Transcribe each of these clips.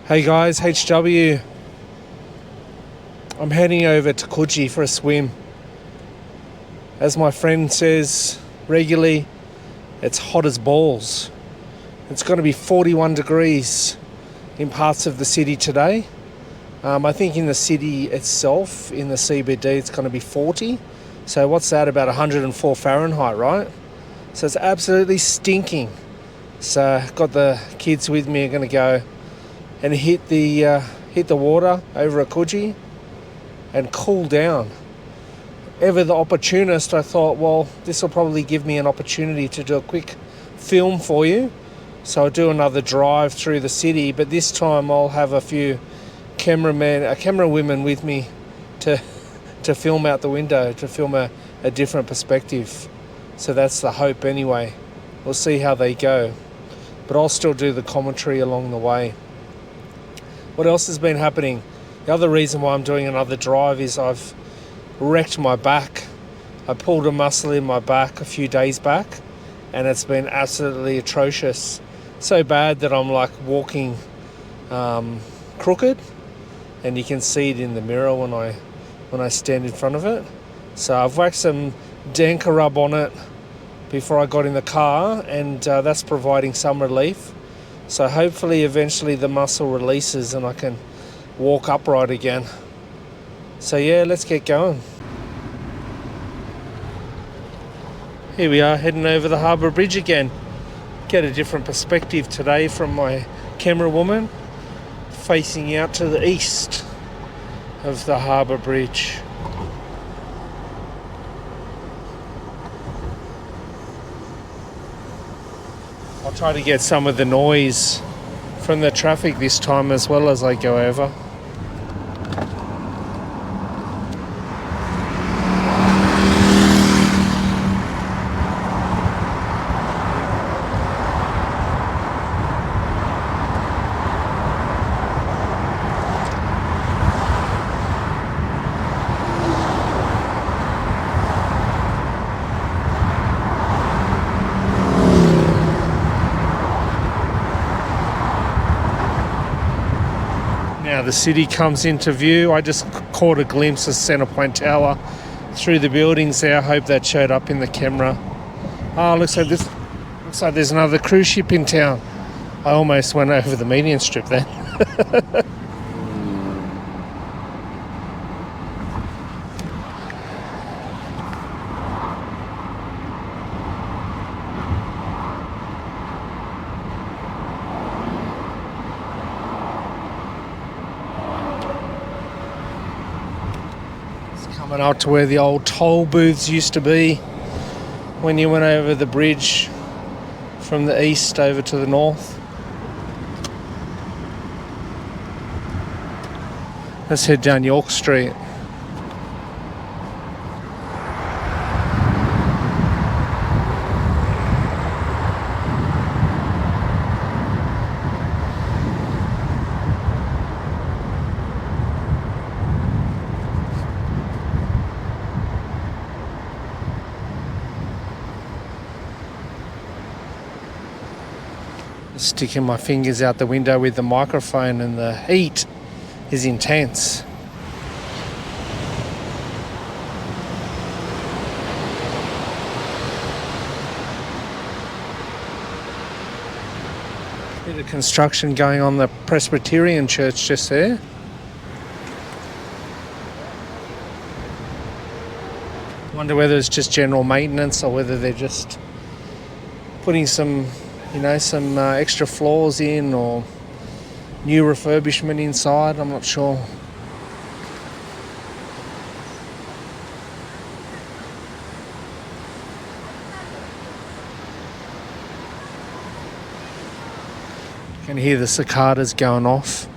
Hey guys, HW. I'm heading over to Coogee for a swim. As my friend says regularly, it's hot as balls. It's going to be 41 degrees in parts of the city today. I think in the city itself, in the CBD, it's going to be 40. So what's that, about 104 Fahrenheit, right? So it's absolutely stinking. So got the kids with me, are going to go and hit the water over at Coogee and cool down. Ever the opportunist, I thought, well, this will probably give me an opportunity to do a quick film for you. So I'll do another drive through the city, but this time I'll have a few camera women with me to film out the window, to film a different perspective. So that's the hope anyway. We'll see how they go. But I'll still do the commentary along the way. What else has been happening? The other reason why I'm doing another drive is I've wrecked my back. I pulled a muscle in my back a few days back, and it's been absolutely atrocious. So bad that I'm like walking crooked, and you can see it in the mirror when I stand in front of it. So I've waxed some Danker rub on it before I got in the car, and that's providing some relief. So hopefully eventually the muscle releases and I can walk upright again. So yeah, let's get going. Here we are, heading over the Harbour Bridge again. Get a different perspective today from my camera woman, facing out to the east of the Harbour Bridge. I'll try to get some of the noise from the traffic this time as well as I go over. Now the city comes into view. I just caught a glimpse of Centrepoint Tower through the buildings there. I hope that showed up in the camera. Oh, looks like there's another cruise ship in town. I almost went over the median strip then. Coming out to where the old toll booths used to be when you went over the bridge from the east over to the north. Let's head down York Street. Sticking my fingers out the window with the microphone, and the heat is intense. Bit of construction going on the Presbyterian church just there. Wonder whether it's just general maintenance or whether they're just putting some extra floors in or new refurbishment inside. I'm not sure. You can hear the cicadas going off.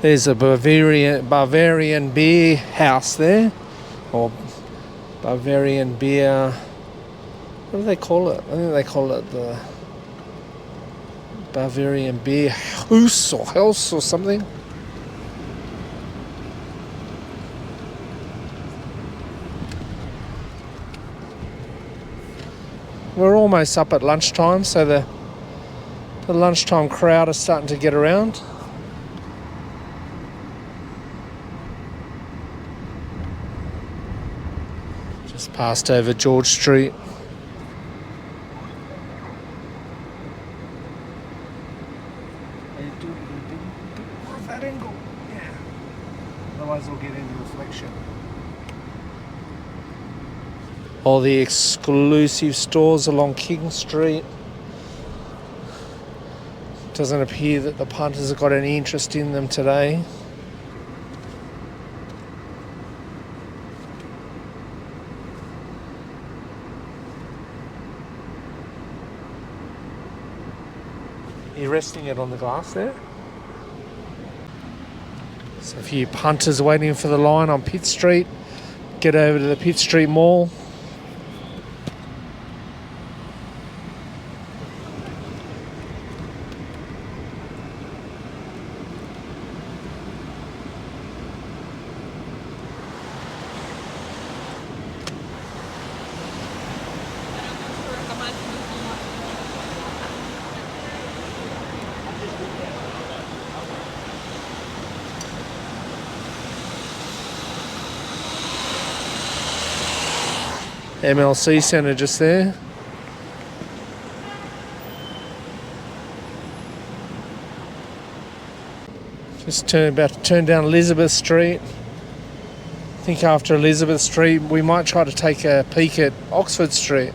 There's a Bavarian beer house there, or Bavarian beer, what do they call it? I think they call it the Bavarian beer house or something. We're almost up at lunchtime, so the lunchtime crowd is starting to get around. Just passed over George Street. That angle, yeah. Otherwise we'll get into reflection. All the exclusive stores along King Street. Doesn't appear that the punters have got any interest in them today. You're resting it on the glass there. So a few punters waiting for the line on Pitt Street. Get over to the Pitt Street Mall. MLC Centre just there. Just about to turn down Elizabeth Street. I think after Elizabeth Street we might try to take a peek at Oxford Street.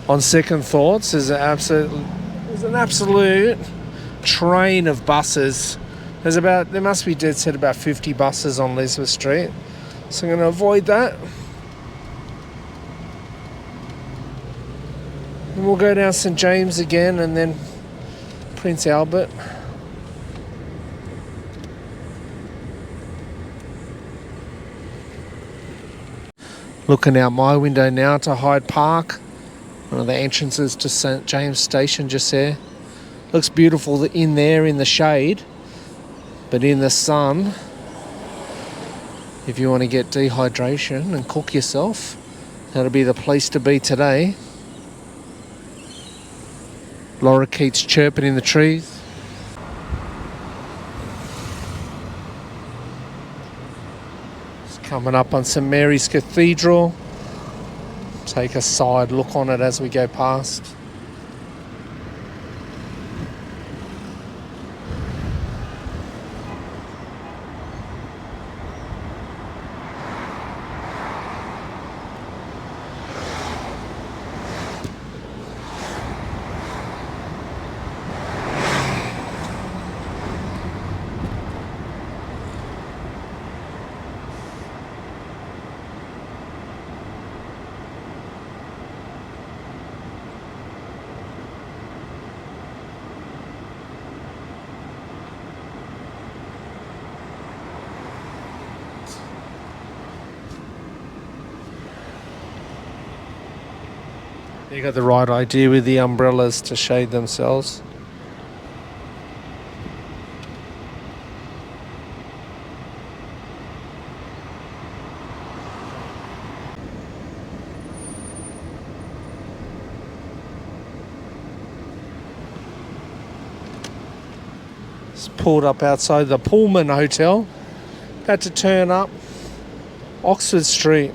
On second thoughts, there's an absolute train of buses. There must be dead set about 50 buses on Elizabeth Street, so I'm going to avoid that. And we'll go down St James again and then Prince Albert. Looking out my window now to Hyde Park. One of the entrances to St James Station just there. Looks beautiful in there in the shade, but in the sun, if you want to get dehydration and cook yourself, that'll be the place to be today. Lorikeets chirping in the trees. It's coming up on St Mary's Cathedral. Take a side look on it as we go past. You got the right idea with the umbrellas to shade themselves. It's pulled up outside the Pullman Hotel. About to turn up Oxford Street.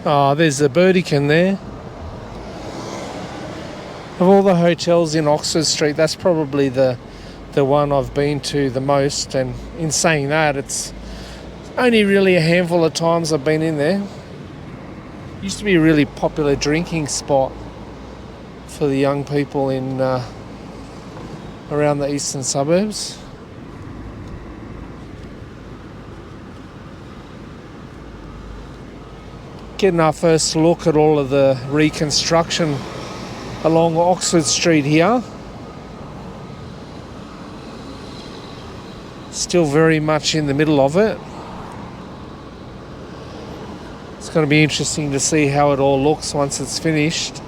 Oh, there's the Burdekin there. Of all the hotels in Oxford Street, that's probably the one I've been to the most. And in saying that, it's only really a handful of times I've been in there. Used to be a really popular drinking spot for the young people in around the Eastern Suburbs. getting our first look at all of the reconstruction along Oxford Street here. Still very much in the middle of it. It's going to be interesting to see how it all looks once it's finished.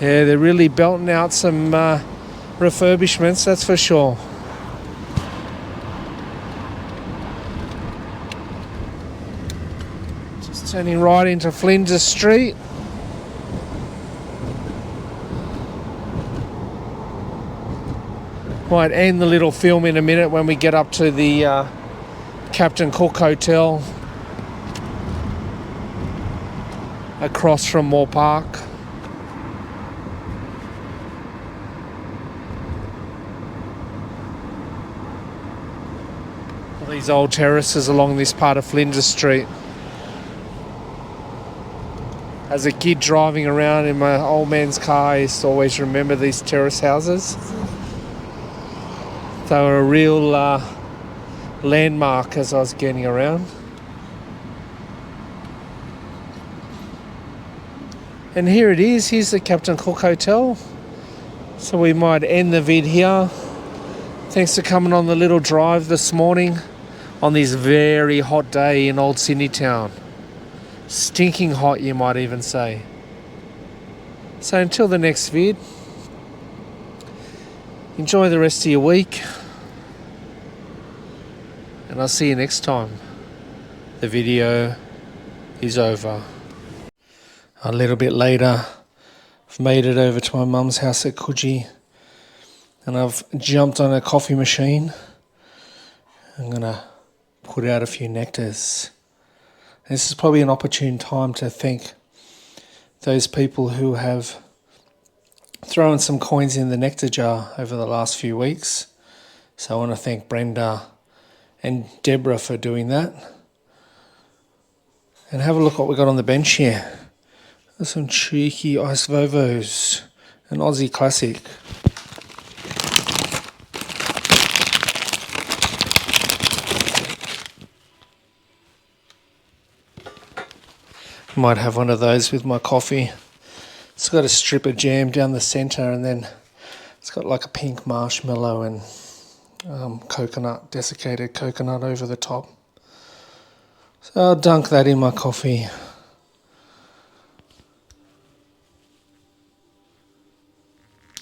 Yeah, they're really belting out some refurbishments, that's for sure. Just turning right into Flinders Street. Might end the little film in a minute when we get up to the Captain Cook Hotel across from Moore Park. These old terraces along this part of Flinders Street. As a kid driving around in my old man's car, I used to always remember these terrace houses. They were a real landmark as I was getting around. And here it is, here's the Captain Cook Hotel. So we might end the vid here. Thanks for coming on the little drive this morning on this very hot day in Old Sydney town. Stinking hot, you might even say. So until the next vid, enjoy the rest of your week, and I'll see you next time. The video is over. A little bit later, I've made it over to my mum's house at Coogee, and I've jumped on a coffee machine. I'm gonna put out a few nectars. This is probably an opportune time to thank those people who have thrown some coins in the nectar jar over the last few weeks. So I want to thank Brenda and Deborah for doing that. And have a look what we got on the bench here. There's some cheeky Ice Vovos, an Aussie classic. Might have one of those with my coffee. It's got a strip of jam down the centre, and then it's got like a pink marshmallow and coconut, desiccated coconut over the top. So I'll dunk that in my coffee.